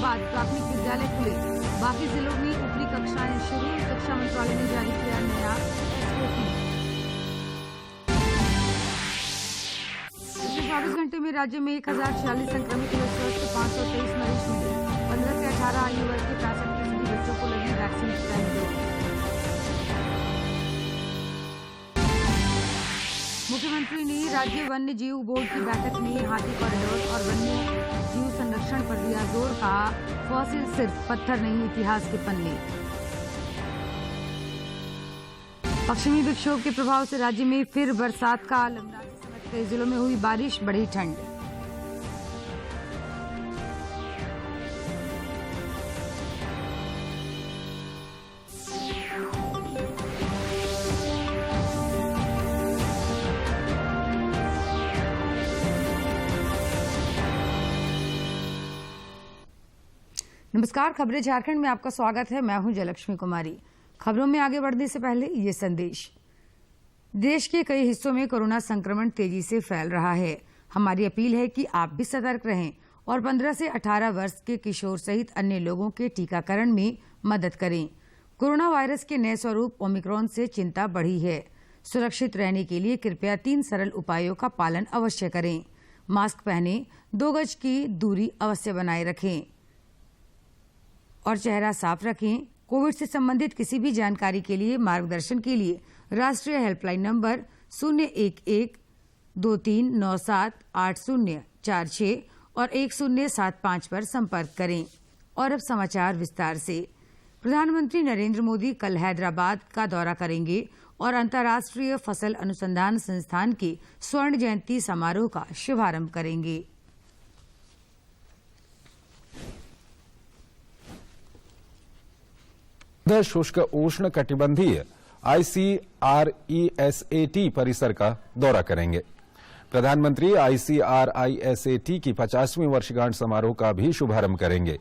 बाद प्राथमिक विद्यालय खुले, बाकी जिलों में ऊपरी कक्षाएं शुरू। शिक्षा मंत्रालय ने जारी किया नया SOP। पिछले 24 घंटे में राज्य में 1046 संक्रमित हुए स्वस्थ, 523 मरीज मिले। 15 से 18 आयु वर्ग के 65% बच्चों को लगी वैक्सीन की पहली डोज। मुख्यमंत्री ने राज्य वन्य जीव बोर्ड की बैठक में हाथी कॉरिडोर और वन्य जीव संरक्षण पर दिया जोर। कहा, फॉसिल सिर्फ पत्थर नहीं, इतिहास के पन्ने। पश्चिमी विक्षोभ के प्रभाव से राज्य में फिर बरसात का आलम। राज्य समेत कई जिलों में हुई बारिश, बढ़ी ठंड। नमस्कार, खबरें झारखंड में आपका स्वागत है। मैं हूं जयलक्ष्मी कुमारी। खबरों में आगे बढ़ने से पहले ये संदेश। देश के कई हिस्सों में कोरोना संक्रमण तेजी से फैल रहा है। हमारी अपील है कि आप भी सतर्क रहें और 15 से 18 वर्ष के किशोर सहित अन्य लोगों के टीकाकरण में मदद करें। कोरोना वायरस के नए स्वरूप ओमिक्रॉन से चिंता बढ़ी है। सुरक्षित रहने के लिए कृपया 3 सरल उपायों का पालन अवश्य करें। मास्क पहनें, 2 गज की दूरी अवश्य बनाए रखें और चेहरा साफ रखें। कोविड से संबंधित किसी भी जानकारी के लिए मार्गदर्शन के लिए राष्ट्रीय हेल्पलाइन नंबर 011-2397-8046 और 1075 पर संपर्क करें। और अब समाचार विस्तार से। प्रधानमंत्री नरेंद्र मोदी कल हैदराबाद का दौरा करेंगे और अंतर्राष्ट्रीय फसल अनुसंधान संस्थान के स्वर्ण जयंती समारोह का शुभारंभ करेंगे। शुष्क उष्ण कटिबंधीय ICRISAT परिसर का दौरा करेंगे। प्रधानमंत्री ICRISAT की 50वीं वर्षगांठ समारोह का भी शुभारंभ करेंगे।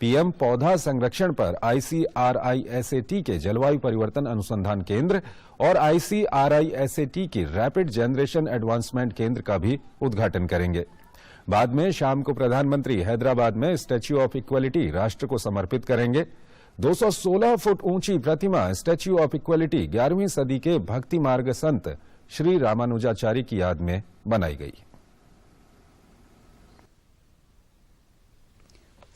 पीएम पौधा संरक्षण पर ICRISAT के जलवायु परिवर्तन अनुसंधान केंद्र और ICRISAT के रैपिड जनरेशन एडवांसमेंट केंद्र का भी उद्घाटन करेंगे। बाद में शाम को प्रधानमंत्री हैदराबाद में स्टैच्यू ऑफ इक्वलिटी राष्ट्र को समर्पित करेंगे। 216 फुट ऊंची प्रतिमा स्टैच्यू ऑफ इक्वलिटी 11वीं सदी के भक्ति मार्ग संत श्री रामानुजाचार्य की याद में बनाई गई।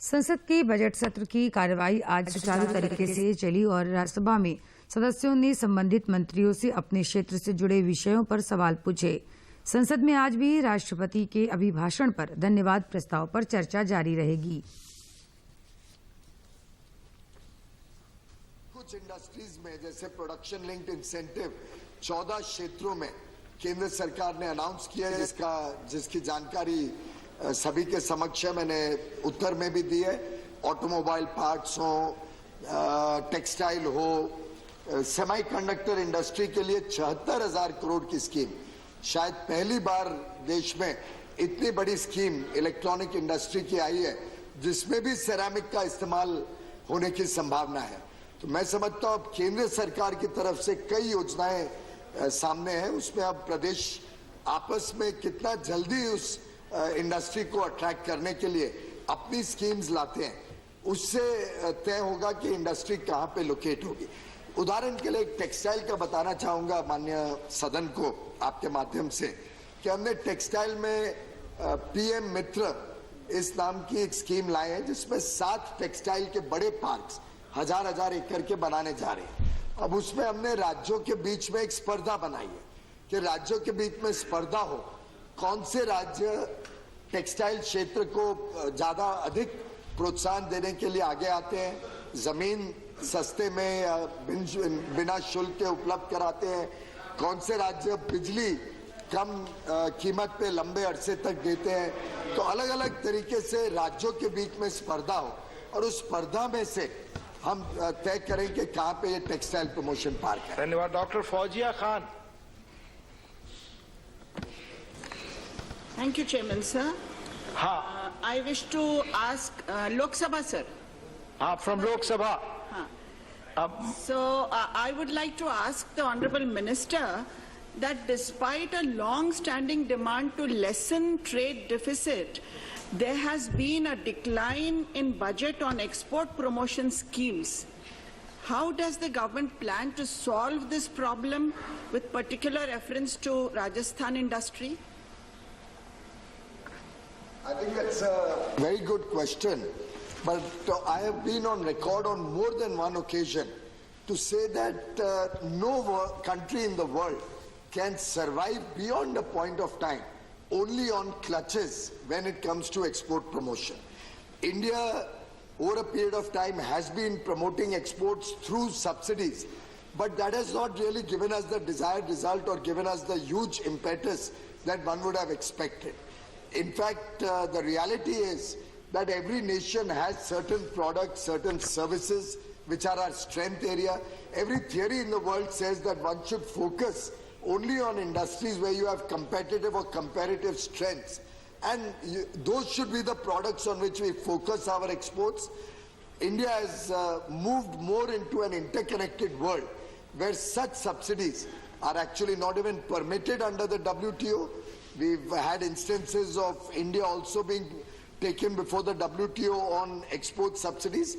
संसद के बजट सत्र की कार्यवाही आज सुचारू तरीके से चली और राज्यसभा में सदस्यों ने संबंधित मंत्रियों से अपने क्षेत्र से जुड़े विषयों पर सवाल पूछे। संसद में आज भी राष्ट्रपति के अभिभाषण पर धन्यवाद प्रस्ताव पर चर्चा जारी रहेगी। कुछ इंडस्ट्रीज में जैसे प्रोडक्शन लिंक्ड इंसेंटिव 14 क्षेत्रों में केंद्र सरकार ने अनाउंस किया है, जिसकी जानकारी सभी के समक्ष है। मैंने उत्तर में भी दी है। ऑटोमोबाइल पार्ट्स हो, टेक्सटाइल हो, सेमीकंडक्टर इंडस्ट्री के लिए 74,000 करोड़ की स्कीम। शायद पहली बार देश में इतनी बड़ी स्कीम इलेक्ट्रॉनिक इंडस्ट्री की आई है जिसमें भी सेरामिक का इस्तेमाल होने की संभावना है। तो मैं समझता हूं अब केंद्र सरकार की तरफ से कई योजनाएं सामने हैं। उसमें अब प्रदेश आपस में कितना जल्दी उस इंडस्ट्री को अट्रैक्ट करने के लिए अपनी स्कीम्स लाते हैं, उससे तय होगा कि इंडस्ट्री कहां पे लोकेट होगी। उदाहरण के लिए एक टेक्सटाइल का बताना चाहूंगा माननीय सदन को आपके माध्यम से कि हमने टेक्सटाइल में पीएम मित्र इस नाम की एक स्कीम लाए हैं जिसमें 7 टेक्सटाइल के बड़े पार्क्स 1000 एकड़ के बनाने जा रहे हैं। अब उसमें हमने राज्यों के बीच में एक स्पर्धा बनाई है कि राज्यों के बीच में स्पर्धा हो, कौन से राज्य टेक्सटाइल क्षेत्र को ज्यादा अधिक प्रोत्साहन देने के लिए आगे आते हैं, जमीन सस्ते में या बिना शुल्क के उपलब्ध कराते हैं, कौन से राज्य बिजली कम कीमत पे लंबे अरसे तक देते हैं। तो अलग अलग तरीके से राज्यों के बीच में स्पर्धा हो और उस स्पर्धा में से हम तय करें कि कहां पे ये टेक्सटाइल प्रमोशन पार्क है। धन्यवाद। Doctor Fauzia Khan. Thank you, Chairman, sir. I wish to ask Lok Sabha, sir. From Lok Sabha. So I would like to ask the Honorable Minister that despite a long-standing demand to lessen trade deficit, there has been a decline in budget on export promotion schemes. How does the government plan to solve this problem with particular reference to Rajasthan industry? I think that's a very good question, but I have been on record on more than one occasion to say that no country in the world can survive beyond a point of time only on clutches when it comes to export promotion. India, over a period of time, has been promoting exports through subsidies, but that has not really given us the desired result or given us the huge impetus that one would have expected. In fact, the reality is that every nation has certain products, certain services, which are our strength area. Every theory in the world says that one should focus only on industries where you have competitive or comparative strengths. And those should be the products on which we focus our exports. India has moved more into an interconnected world where such subsidies are actually not even permitted under the WTO. We've had instances of India also being taken before the WTO on export subsidies.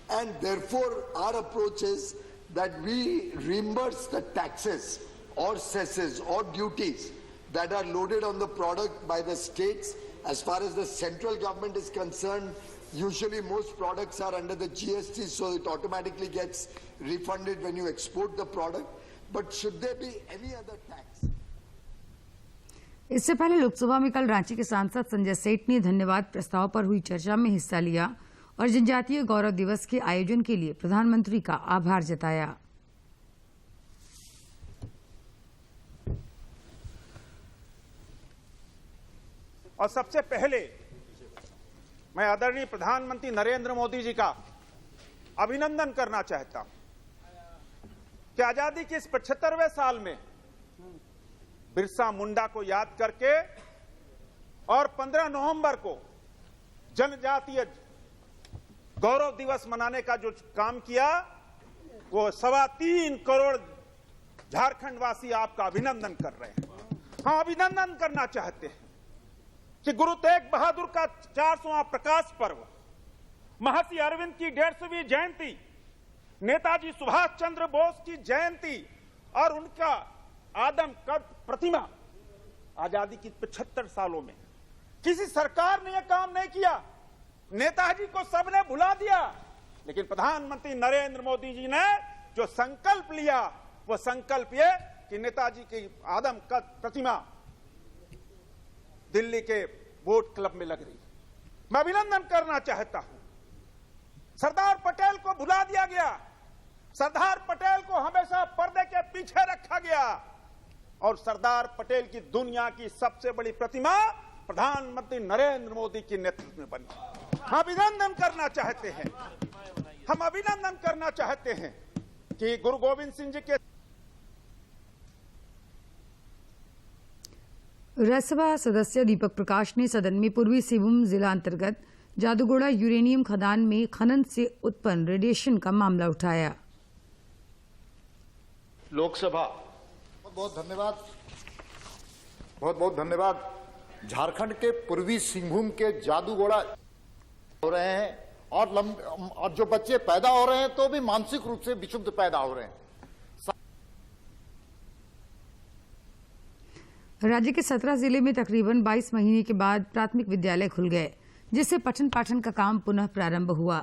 And therefore, our approach is that we reimburse the taxes or cesses or duties that are loaded on the product by the states. As far as the central government is concerned, usually most products are under the GST, so it automatically gets refunded when you export the product. But should there be any other tax? इससे पहले लोकसभा में कल रांची के सांसद संजय सेठ ने धन्यवाद प्रस्ताव पर हुई चर्चा में हिस्सा लिया और जनजातीय गौरव दिवस के आयोजन के लिए प्रधानमंत्री का आभार जताया। और सबसे पहले मैं आदरणीय प्रधानमंत्री नरेंद्र मोदी जी का अभिनंदन करना चाहता हूं कि आजादी के इस 75वें साल में बिरसा मुंडा को याद करके और 15 नवंबर को जनजातीय गौरव दिवस मनाने का जो काम किया, वो 3.25 करोड़ झारखंड वासी आपका अभिनंदन कर रहे हैं। हम अभिनंदन करना चाहते हैं कि गुरु तेग बहादुर का 400वां प्रकाश पर्व, महर्षि अरविंद की 150वीं जयंती, नेताजी सुभाष चंद्र बोस की जयंती और उनका आदम कद प्रतिमा, आजादी की 75 सालों में किसी सरकार ने यह काम नहीं किया। नेताजी को सबने भुला दिया, लेकिन प्रधानमंत्री नरेंद्र मोदी जी ने जो संकल्प लिया, वो संकल्प ये कि नेताजी की आदम कद प्रतिमा दिल्ली के बोट क्लब में लग रही। मैं अभिनंदन करना चाहता हूं। सरदार पटेल को भुला दिया गया, सरदार पटेल को हमेशा पर्दे के पीछे रखा गया और सरदार पटेल की दुनिया की सबसे बड़ी प्रतिमा प्रधानमंत्री नरेंद्र मोदी के नेतृत्व में बनी। हम अभिनंदन करना चाहते हैं, हम अभिनंदन करना चाहते हैं कि गुरु गोविंद सिंह जी के राज्यसभा सदस्य दीपक प्रकाश ने सदन में पूर्वी सिंहभूम जिला अंतर्गत जादूगोड़ा यूरेनियम खदान में खनन से उत्पन्न रेडिएशन का मामला उठाया। लोकसभा। बहुत बहुत धन्यवाद। झारखंड के पूर्वी सिंहभूम के जादूगोड़ा हो रहे हैं और जो बच्चे पैदा हो रहे हैं तो भी मानसिक रूप से विक्षुब्ध पैदा हो रहे हैं। राज्य के 17 जिले में तकरीबन 22 महीने के बाद प्राथमिक विद्यालय खुल गए, जिससे पठन पाठन का काम पुनः प्रारंभ हुआ।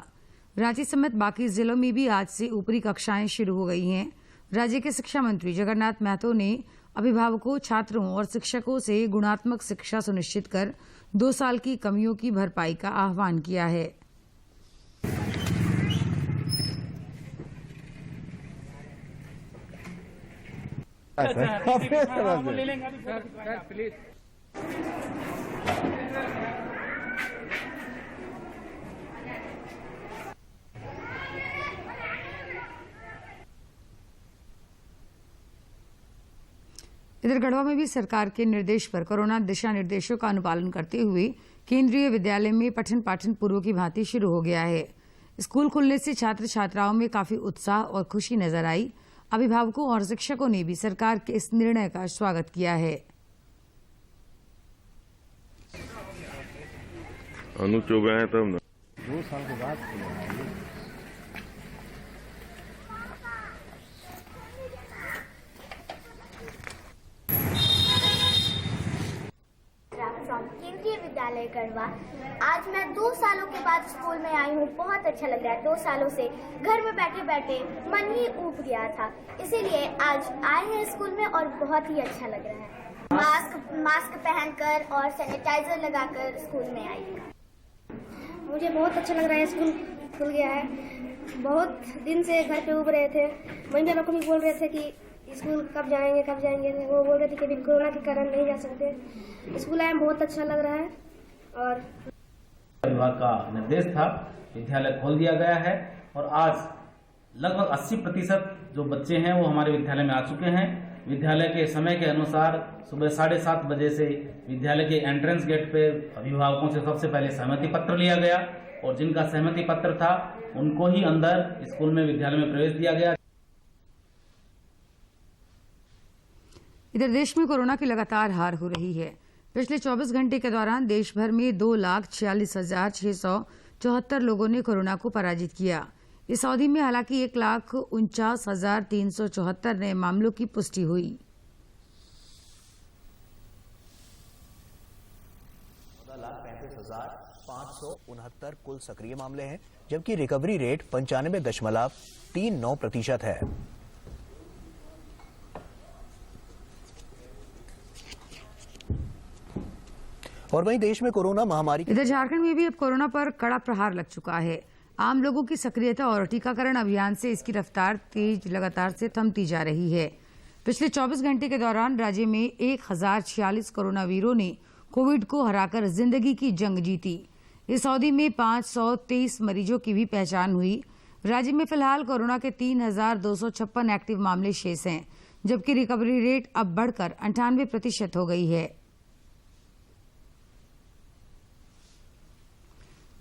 रांची समेत बाकी जिलों में भी आज से ऊपरी कक्षाएं शुरू हो गई हैं। राज्य के शिक्षा मंत्री जगन्नाथ महतो ने अभिभावकों, छात्रों और शिक्षकों से गुणात्मक शिक्षा सुनिश्चित कर 2 साल की कमियों की भरपाई का आह्वान किया है। इधर गढ़वा में भी सरकार के निर्देश पर कोरोना दिशा निर्देशों का अनुपालन करते हुए केंद्रीय विद्यालय में पठन पाठन पूर्व की भांति शुरू हो गया है। स्कूल खुलने से छात्र छात्राओं में काफी उत्साह और खुशी नजर आई। अभिभावकों और शिक्षकों ने भी सरकार के इस निर्णय का स्वागत किया है। अनु चौबे हैं तब ना। 2 साल के बाद खुले हैं ये। केंद्रीय विद्यालय गढ़वा। आज मैं 2 सालों के बाद स्कूल में आई हूँ। बहुत अच्छा लग रहा है। 2 सालों से घर में बैठे बैठे मन ही ऊब गया था, इसीलिए आज आए हैं स्कूल में और बहुत ही अच्छा लग रहा है। मास्क पहनकर और सैनिटाइजर लगाकर स्कूल में आई हूँ। मुझे बहुत अच्छा लग रहा है। स्कूल खुल गया है। बहुत दिन से घर पे ऊब रहे थे। मम्मी लोग भी बोल रहे थे कि स्कूल कब जाएंगे। वो बोल रहे थे कि अभी कोरोना के कारण नहीं जा सकते। स्कूल आए बहुत अच्छा लग रहा है। और विभाग का निर्देश था, विद्यालय खोल दिया गया है और आज लगभग 80% जो बच्चे हैं वो हमारे विद्यालय में आ चुके हैं। विद्यालय के समय के अनुसार सुबह 7:30 बजे से विद्यालय के एंट्रेंस गेट पे अभिभावकों से सबसे पहले सहमति पत्र लिया गया और जिनका सहमति पत्र था उनको ही अंदर स्कूल में विद्यालय में प्रवेश दिया गया। इधर देश में कोरोना की लगातार हार हो रही है। पिछले 24 घंटे के दौरान देश भर में 2,46,674 लोगों ने कोरोना को पराजित किया। इस अवधि में हालांकि 1,49,374 नए मामलों की पुष्टि हुई। 14,35,569 कुल सक्रिय मामले हैं, जबकि रिकवरी रेट 95.39% है। और वहीं देश में कोरोना महामारी इधर झारखंड में भी अब कोरोना पर कड़ा प्रहार लग चुका है। आम लोगों की सक्रियता और टीकाकरण अभियान से इसकी रफ्तार तेज लगातार से थमती जा रही है। पिछले 24 घंटे के दौरान राज्य में 1,046 कोरोना वीरों ने कोविड को हराकर जिंदगी की जंग जीती। इस अवधि में 523 मरीजों की भी पहचान हुई। राज्य में फिलहाल कोरोना के 3,256 एक्टिव मामले शेष हैं, जबकि रिकवरी रेट अब बढ़कर 98% हो गई है।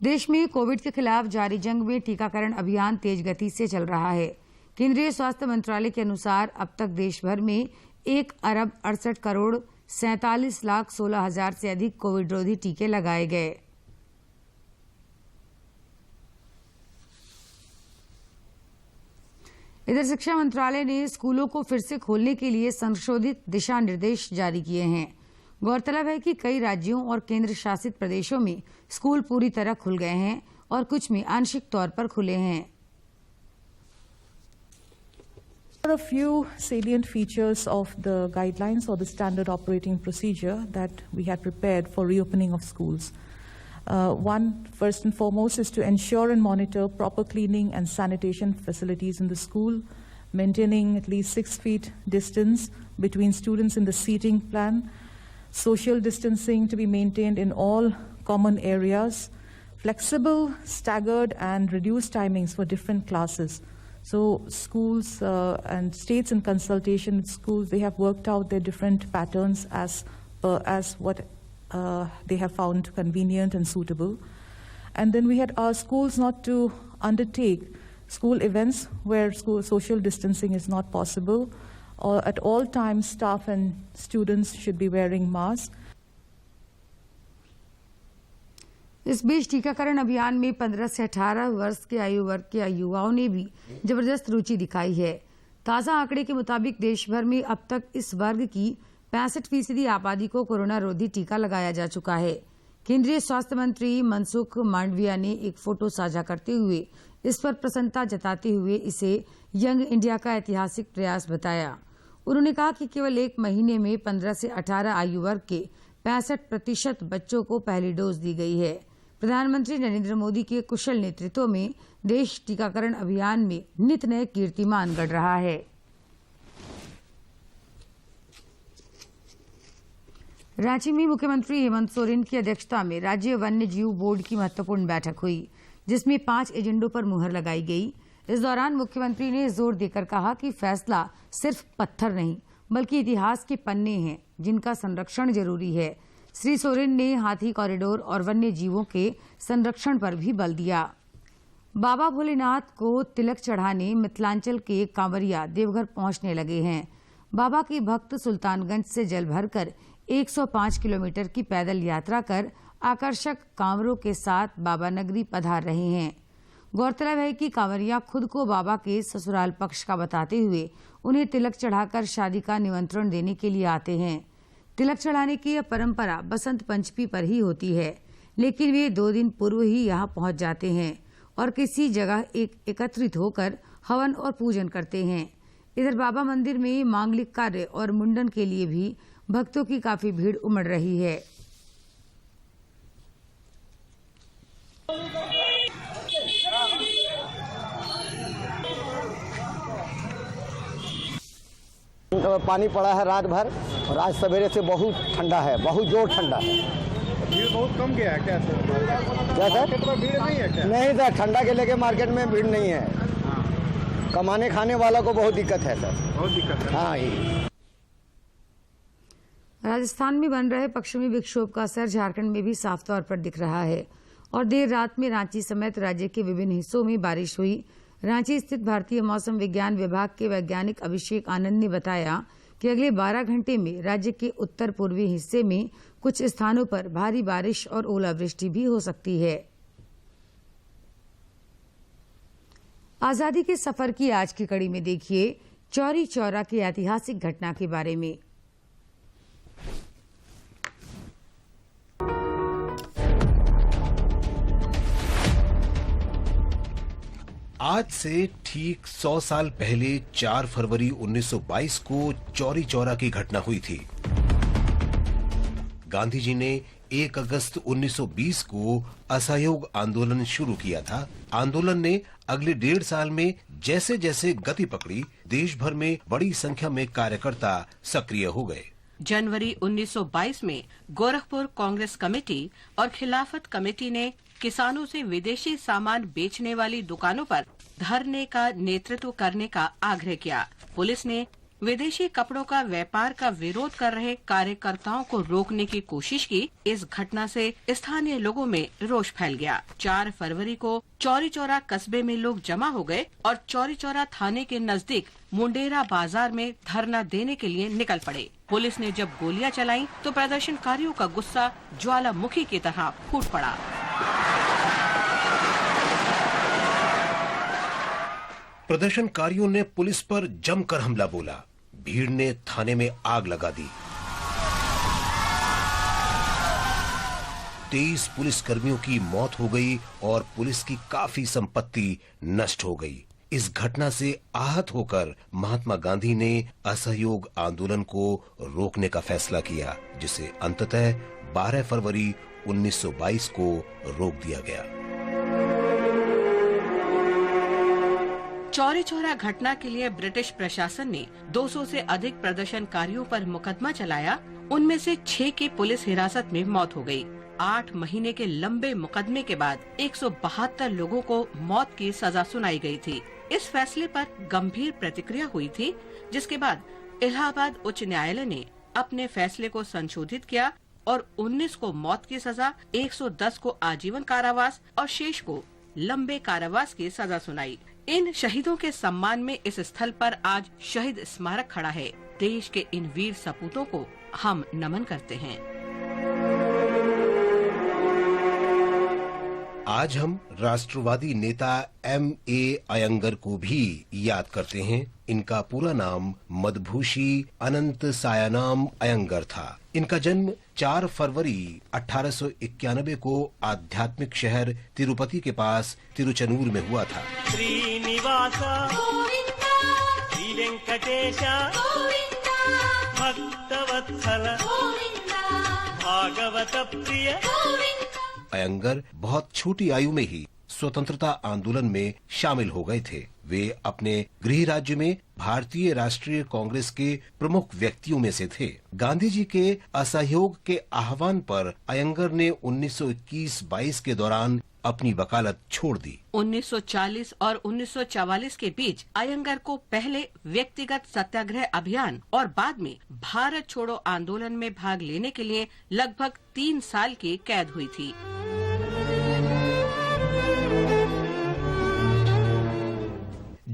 देश में कोविड के खिलाफ जारी जंग में टीकाकरण अभियान तेज गति से चल रहा है। केंद्रीय स्वास्थ्य मंत्रालय के अनुसार अब तक देश भर में 1,68,47,16,000 से अधिक कोविड रोधी टीके लगाए गए। इधर शिक्षा मंत्रालय ने स्कूलों को फिर से खोलने के लिए संशोधित दिशा निर्देश जारी किए हैं। गौरतलब है कि कई राज्यों और केंद्र शासित प्रदेशों में स्कूल पूरी तरह खुल गए हैं और कुछ में आंशिक तौर पर खुले हैं। There are a few salient features of the guidelines or the standard operating procedure that we had prepared for reopening of schools. One, first and foremost, is to ensure and monitor proper cleaning and sanitation facilities in the school, maintaining at least 6 feet distance between students in the seating plan, social distancing to be maintained in all common areas, flexible, staggered and reduced timings for different classes. So schools and states in consultation with schools, they have worked out their different patterns as what they have found convenient and suitable. And then we had asked schools not to undertake school events where school social distancing is not possible. Or at all times, staff and students should be wearing masks. इस बीच टीकाकरण अभियान में 15 से 18 वर्ष के आयु वर्ग के युवाओं ने भी जबरदस्त रुचि दिखाई है। ताजा आंकड़े के मुताबिक देश भर में अब तक इस वर्ग की 65% आबादी को कोरोना रोधी टीका लगाया जा चुका है। केंद्रीय स्वास्थ्य मंत्री मनसुख मांडविया ने एक फोटो साझा करते हुए इस पर प्रसन्नता जताते हुए इसे यंग इंडिया का ऐतिहासिक प्रयास बताया। उन्होंने कहा कि केवल 1 महीने में 15 से 18 आयु वर्ग के 65% बच्चों को पहली डोज दी गई है। प्रधानमंत्री नरेंद्र मोदी के कुशल नेतृत्व में देश टीकाकरण अभियान में नित नए कीर्तिमान गढ़ रहा है। रांची में मुख्यमंत्री हेमंत सोरेन की अध्यक्षता में राज्य वन्य जीव बोर्ड की महत्वपूर्ण बैठक हुई, जिसमें 5 एजेंडों पर मुहर लगाई गई। इस दौरान मुख्यमंत्री ने जोर देकर कहा कि फैसला सिर्फ पत्थर नहीं बल्कि इतिहास के पन्ने हैं, जिनका संरक्षण जरूरी है। श्री सोरेन ने हाथी कॉरिडोर और वन्य जीवों के संरक्षण पर भी बल दिया। बाबा भोलेनाथ को तिलक चढ़ाने मिथिलांचल के कांवरिया देवघर पहुंचने लगे हैं। बाबा के भक्त सुल्तानगंज से जल भरकर 105 किलोमीटर की पैदल यात्रा कर आकर्षक कांवरों के साथ बाबा नगरी पधार रहे हैं। गौरतलब है कि कांवरिया खुद को बाबा के ससुराल पक्ष का बताते हुए उन्हें तिलक चढ़ाकर शादी का निमंत्रण देने के लिए आते हैं। तिलक चढ़ाने की यह परंपरा बसंत पंचमी पर ही होती है, लेकिन वे 2 दिन पूर्व ही यहाँ पहुँच जाते हैं और किसी जगह एकत्रित होकर हवन और पूजन करते हैं। इधर बाबा मंदिर में मांगलिक कार्य और मुंडन के लिए भी भक्तों की काफी भीड़ उमड़ रही है। पानी पड़ा है रात भर और आज सवेरे से बहुत ठंडा है, बहुत जोर ठंडा है। भीड़ बहुत कम गया है क्या सर? क्या सर? मार्केट में भीड़ नहीं है क्या? नहीं सर, ठंडा के लेके मार्केट में भीड़ नहीं है। कमाने खाने वालों को बहुत दिक्कत है सर। बहुत दिक्कत है। हाँ ही। राजस्थान में बन रहे पश्चिमी विक्षोभ का असर झारखंड में भी साफ तौर पर दिख रहा है और देर रात में रांची समेत राज्य के विभिन्न हिस्सों में बारिश हुई। रांची स्थित भारतीय मौसम विज्ञान विभाग के वैज्ञानिक अभिषेक आनंद ने बताया कि अगले 12 घंटे में राज्य के उत्तर पूर्वी हिस्से में कुछ स्थानों पर भारी बारिश और ओलावृष्टि भी हो सकती है। आजादी के सफर की आज की कड़ी में देखिए चौरी चौरा की ऐतिहासिक घटना के बारे में। आज से ठीक 100 साल पहले 4 फरवरी 1922 को चौरी चौरा की घटना हुई थी। गांधी जी ने 1 अगस्त 1920 को असहयोग आंदोलन शुरू किया था। आंदोलन ने अगले 1.5 साल में जैसे जैसे गति पकड़ी, देश भर में बड़ी संख्या में कार्यकर्ता सक्रिय हो गए। जनवरी 1922 में गोरखपुर कांग्रेस कमेटी और खिलाफत कमेटी ने किसानों से विदेशी सामान बेचने वाली दुकानों पर धरने का नेतृत्व करने का आग्रह किया। पुलिस ने विदेशी कपड़ों का व्यापार का विरोध कर रहे कार्यकर्ताओं को रोकने की कोशिश की। इस घटना से स्थानीय लोगों में रोष फैल गया। 4 फरवरी को चौरी चौरा कस्बे में लोग जमा हो गए और चौरी चौरा थाने के नजदीक मुंडेरा बाजार में धरना देने के लिए निकल पड़े। पुलिस ने जब गोलियां चलाई तो प्रदर्शनकारियों का गुस्सा ज्वालामुखी की तरह फूट पड़ा। प्रदर्शनकारियों ने पुलिस पर जमकर हमला बोला। भीड़ ने थाने में आग लगा दी। 23 पुलिसकर्मियों की मौत हो गई और पुलिस की काफी संपत्ति नष्ट हो गई। इस घटना से आहत होकर महात्मा गांधी ने असहयोग आंदोलन को रोकने का फैसला किया, जिसे अंततः 12 फरवरी 1922 को रोक दिया गया। चौरी चौरा घटना के लिए ब्रिटिश प्रशासन ने 200 से अधिक प्रदर्शनकारियों पर मुकदमा चलाया। उनमें से 6 की पुलिस हिरासत में मौत हो गई। 8 महीने के लंबे मुकदमे के बाद 172 लोगों को मौत की सजा सुनाई गई थी। इस फैसले पर गंभीर प्रतिक्रिया हुई थी, जिसके बाद इलाहाबाद उच्च न्यायालय ने अपने फैसले को संशोधित किया और 19 को मौत की सजा, 110 को आजीवन कारावास और शेष को लंबे कारावास की सजा सुनाई। इन शहीदों के सम्मान में इस स्थल पर आज शहीद स्मारक खड़ा है। देश के इन वीर सपूतों को हम नमन करते हैं। आज हम राष्ट्रवादी नेता M.A. अयंगर को भी याद करते हैं। इनका पूरा नाम मदभूषी अनंत सायानाम अयंगर था। इनका जन्म 4 फरवरी 1891 को आध्यात्मिक शहर तिरुपति के पास तिरुचनूर में हुआ था। श्रीनिवास श्री वेंकटेश भक्तवत्सल भागवत प्रिय। अयंगर बहुत छोटी आयु में ही स्वतंत्रता आंदोलन में शामिल हो गए थे। वे अपने गृह राज्य में भारतीय राष्ट्रीय कांग्रेस के प्रमुख व्यक्तियों में से थे। गांधी जी के असहयोग के आह्वान पर अयंगर ने 1921-22 के दौरान अपनी वकालत छोड़ दी। 1940 और 1944 के बीच अयंगर को पहले व्यक्तिगत सत्याग्रह अभियान और बाद में भारत छोड़ो आंदोलन में भाग लेने के लिए लगभग 3 साल की कैद हुई थी।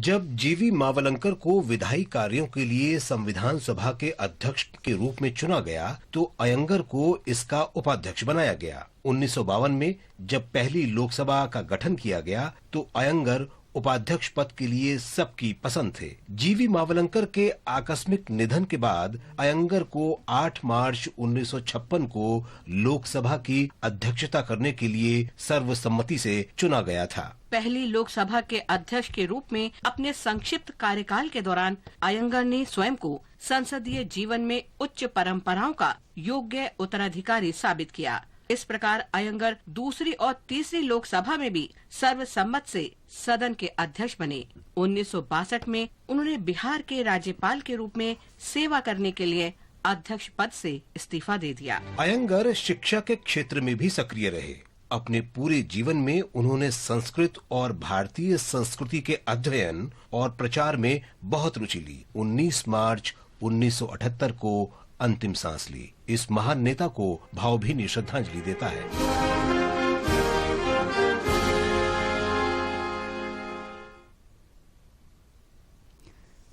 जब जीवी मावलंकर को विधायी कार्यों के लिए संविधान सभा के अध्यक्ष के रूप में चुना गया तो अयंगर को इसका उपाध्यक्ष बनाया गया। 1952 में जब पहली लोकसभा का गठन किया गया तो अयंगर उपाध्यक्ष पद के लिए सबकी पसंद थे। जीवी मावलंकर के आकस्मिक निधन के बाद अयंगर को 8 मार्च 1956 को लोकसभा की अध्यक्षता करने के लिए सर्वसम्मति से चुना गया था। पहली लोकसभा के अध्यक्ष के रूप में अपने संक्षिप्त कार्यकाल के दौरान अयंगर ने स्वयं को संसदीय जीवन में उच्च परंपराओं का योग्य उत्तराधिकारी साबित किया। इस प्रकार अयंगर दूसरी और तीसरी लोकसभा में भी सर्वसम्मत से सदन के अध्यक्ष बने। 1962 में उन्होंने बिहार के राज्यपाल के रूप में सेवा करने के लिए अध्यक्ष पद से इस्तीफा दे दिया। अयंगर शिक्षा के क्षेत्र में भी सक्रिय रहे। अपने पूरे जीवन में उन्होंने संस्कृत और भारतीय संस्कृति के अध्ययन और प्रचार में बहुत रुचि ली। 19 मार्च 1978 को अंतिम सांस ली। इस महान नेता को भावभीनी श्रद्धांजलि देता है।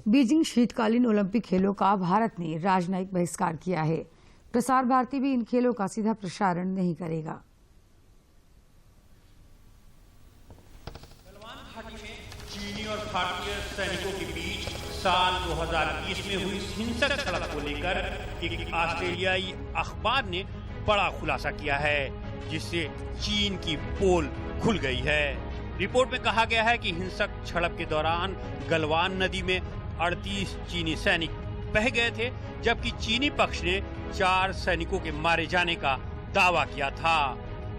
बीजिंग शीतकालीन ओलंपिक खेलों का भारत ने राजनयिक बहिष्कार किया है। प्रसार भारती भी इन खेलों का सीधा प्रसारण नहीं करेगा। गलवान घाटी में चीनी और भारतीय सैनिकों के बीच साल 2020 में हुई हिंसक झड़प को लेकर एक ऑस्ट्रेलियाई अखबार ने बड़ा खुलासा किया है, जिससे चीन की पोल खुल गई है। रिपोर्ट में कहा गया है कि हिंसक झड़प के दौरान गलवान नदी में 38 चीनी सैनिक बह गए थे, जबकि चीनी पक्ष ने 4 सैनिकों के मारे जाने का दावा किया था।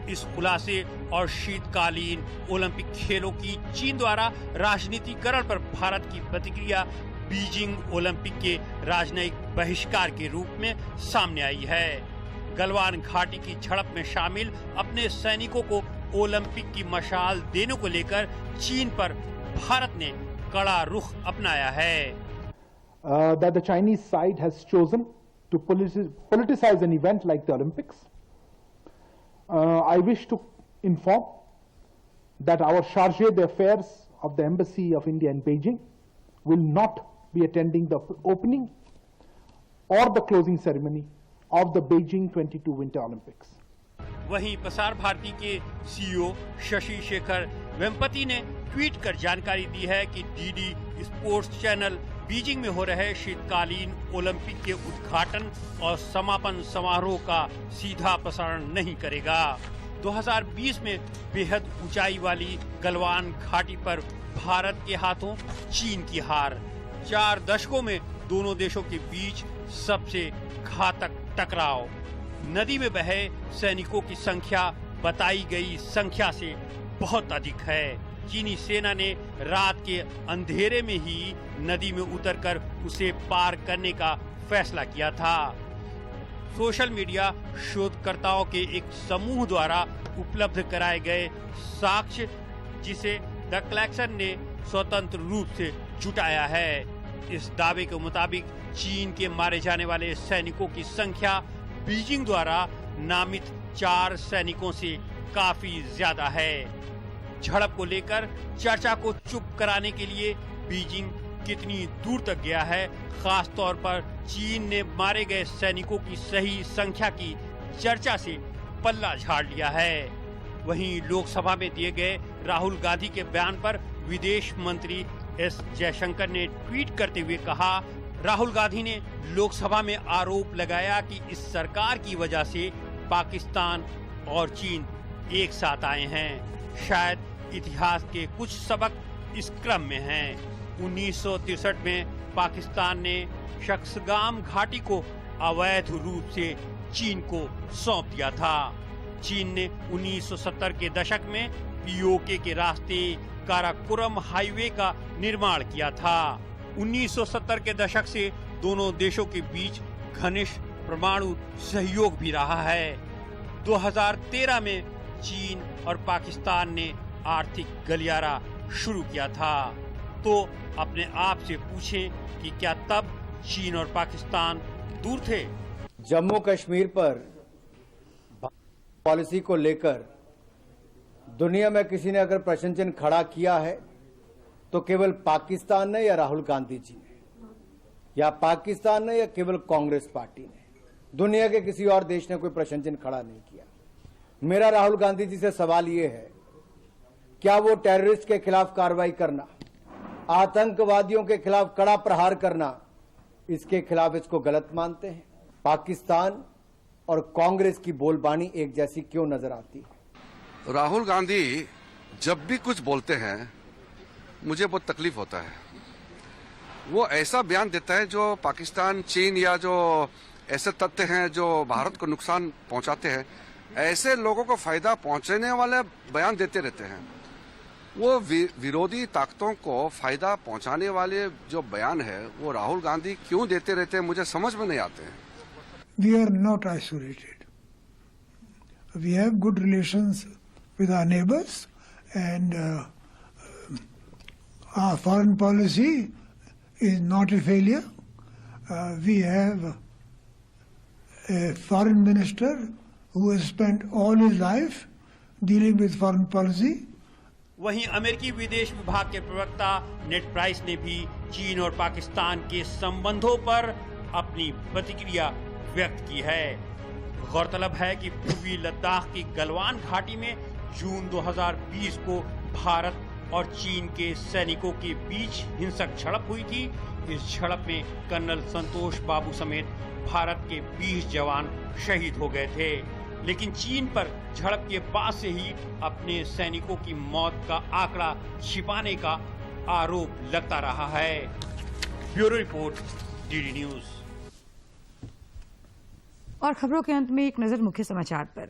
इस खुलासे और शीतकालीन ओलंपिक खेलों की चीन द्वारा राजनीतिकरण पर भारत की प्रतिक्रिया बीजिंग ओलंपिक के राजनयिक बहिष्कार के रूप में सामने आई है। गलवान घाटी की झड़प में शामिल अपने सैनिकों को ओलंपिक की मशाल देने को लेकर चीन पर भारत ने कड़ा रुख अपनाया है। That the Chinese side has chosen to politicize an event like the Olympics. I wish to inform that our chargé d'affaires of the Embassy of India in Beijing will not be attending the opening or the closing ceremony of the Beijing 22 Winter Olympics. वहीं प्रसार भारती के CEO Shashi Shekhar Vempati ने tweet कर जानकारी दी है कि DD sports channel Beijing में हो रहे शीतकालीन ओलंपिक के उद्घाटन और समापन समारोह का सीधा प्रसारण नहीं करेगा। 2020 में बेहद ऊंचाई वाली गलवान घाटी पर भारत के हाथों चीन की हार, 4 दशकों में दोनों देशों के बीच सबसे घातक टकराव, नदी में बहे सैनिकों की संख्या बताई गई संख्या से बहुत अधिक है। चीनी सेना ने रात के अंधेरे में ही नदी में उतरकर उसे पार करने का फैसला किया था। सोशल मीडिया शोधकर्ताओं के एक समूह द्वारा उपलब्ध कराए गए साक्ष्य, जिसे द कलेक्शन ने स्वतंत्र रूप से जुटाया है। इस दावे के मुताबिक चीन के मारे जाने वाले सैनिकों की संख्या बीजिंग द्वारा नामित 4 सैनिकों से काफी ज्यादा है। झड़प को लेकर चर्चा को चुप कराने के लिए बीजिंग कितनी दूर तक गया है, खास तौर पर चीन ने मारे गए सैनिकों की सही संख्या की चर्चा से पल्ला झाड़ लिया है। वहीं लोकसभा में दिए गए राहुल गांधी के बयान पर विदेश मंत्री एस जयशंकर ने ट्वीट करते हुए कहा, राहुल गांधी ने लोकसभा में आरोप लगाया कि इस सरकार की वजह से पाकिस्तान और चीन एक साथ आए हैं। शायद इतिहास के कुछ सबक इस क्रम में हैं। 1963 में पाकिस्तान ने शक्सगाम घाटी को अवैध रूप से चीन को सौंप दिया था। चीन ने 1970 के दशक में पीओके के रास्ते काराकोरम हाईवे का निर्माण किया था। 1970 के दशक से दोनों देशों के बीच घनिष्ठ परमाणु सहयोग भी रहा है। 2013 में चीन और पाकिस्तान ने आर्थिक गलियारा शुरू किया था। तो अपने आप से पूछें कि क्या तब चीन और पाकिस्तान दूर थे? जम्मू कश्मीर पर पॉलिसी को लेकर दुनिया में किसी ने अगर प्रश्न चिन्ह खड़ा किया है तो केवल पाकिस्तान ने या राहुल गांधी जी ने, या पाकिस्तान ने या केवल कांग्रेस पार्टी ने, दुनिया के किसी और देश ने कोई प्रश्न चिन्ह खड़ा नहीं किया। मेरा राहुल गांधी जी से सवाल ये है, क्या वो टेररिस्ट के खिलाफ कार्रवाई करना, आतंकवादियों के खिलाफ कड़ा प्रहार करना, इसके खिलाफ इसको गलत मानते हैं? पाकिस्तान और कांग्रेस की बोलबानी एक जैसी क्यों नजर आती है? राहुल गांधी जब भी कुछ बोलते हैं मुझे बहुत तकलीफ होता है। वो ऐसा बयान देता है जो पाकिस्तान, चीन या जो ऐसे तथ्य हैं जो भारत को नुकसान पहुंचाते हैं, ऐसे लोगों को फायदा पहुंचाने वाले बयान देते रहते हैं। वो विरोधी ताकतों को फायदा पहुंचाने वाले जो बयान है वो राहुल गांधी क्यों देते रहते हैं, मुझे समझ में नहीं आते हैं। We are not isolated. We have good relations with our neighbors, and our foreign policy is not a failure. We have a foreign minister who has spent all his life dealing with foreign policy. वहीं अमेरिकी विदेश विभाग के प्रवक्ता नेड price ने भी चीन और पाकिस्तान के संबंधों पर अपनी प्रतिक्रिया व्यक्त की है। गौरतलब है कि पूर्वी लद्दाख की गलवान घाटी में जून 2020 को भारत और चीन के सैनिकों के बीच हिंसक झड़प हुई थी। इस झड़प में कर्नल संतोष बाबू समेत भारत के 20 जवान शहीद हो गए थे, लेकिन चीन पर झड़प के बाद से ही अपने सैनिकों की मौत का आंकड़ा छिपाने का आरोप लगता रहा है। Bureau report, DD news. और खबरों के अंत में एक नजर मुख्य समाचार पर।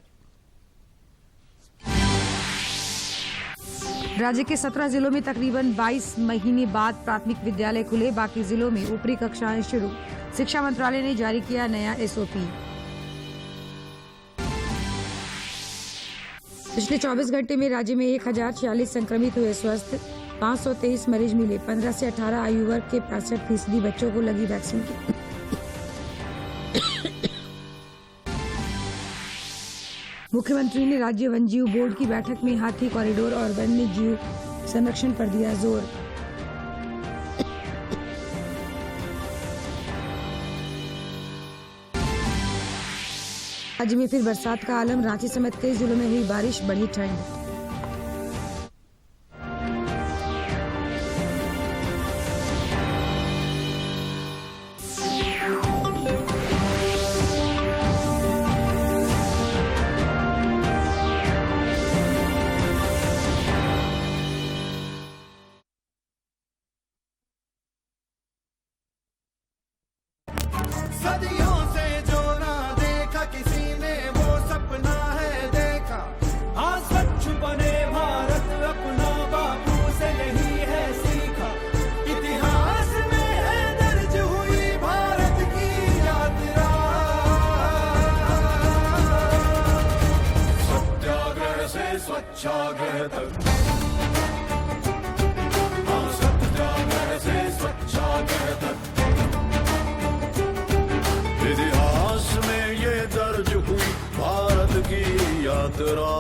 राज्य के 17 जिलों में तकरीबन 22 महीने बाद प्राथमिक विद्यालय खुले, बाकी जिलों में ऊपरी कक्षाएं शुरू। शिक्षा मंत्रालय ने जारी किया नया एसओपी। पिछले 24 घंटे में राज्य में 1046 संक्रमित हुए स्वस्थ, 523 मरीज मिले। 15 से 18 आयु वर्ग के 65% बच्चों को लगी वैक्सीन की। मुख्यमंत्री ने राज्य वन्यजीव बोर्ड की बैठक में हाथी कॉरिडोर और वन्य जीव संरक्षण पर दिया जोर। राज्य में फिर बरसात का आलम, रांची समेत कई जिलों में हुई बारिश, बढ़ी ठंड। सदियों से जो ना देखा किसी ने वो सपना है देखा। हाँ, स्वच्छ बने भारत अपना बापू से यही है सीखा। इतिहास में है दर्ज हुई भारत की यात्रा। सत्याग्रह से स्वच्छाग्रह तक, हाँ, सत्याग्रह से स्वच्छाग्रह तक। इतिहास में ये दर्ज हुई भारत की यात्रा।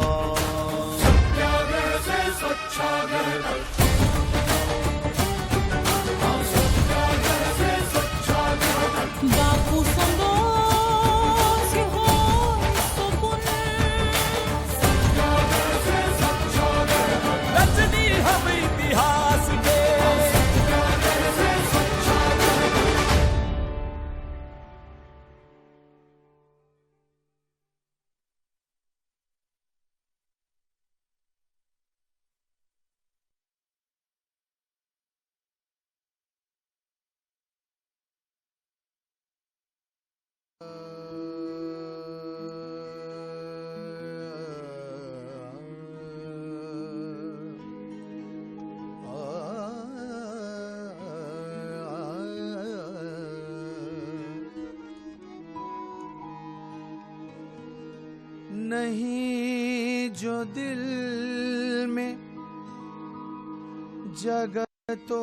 सत्याग्रह से स्वच्छाग्रह तक, हाँ, सत्याग्रह से स्वच्छाग्रह तक। बापू संदेश हो सपन, सत्याग्रह से स्वच्छाग्रह तक। रचनी हम इतिहास के, सत्याग्रह से स्वच्छाग्रह तक। नहीं जो दिल में जगह तो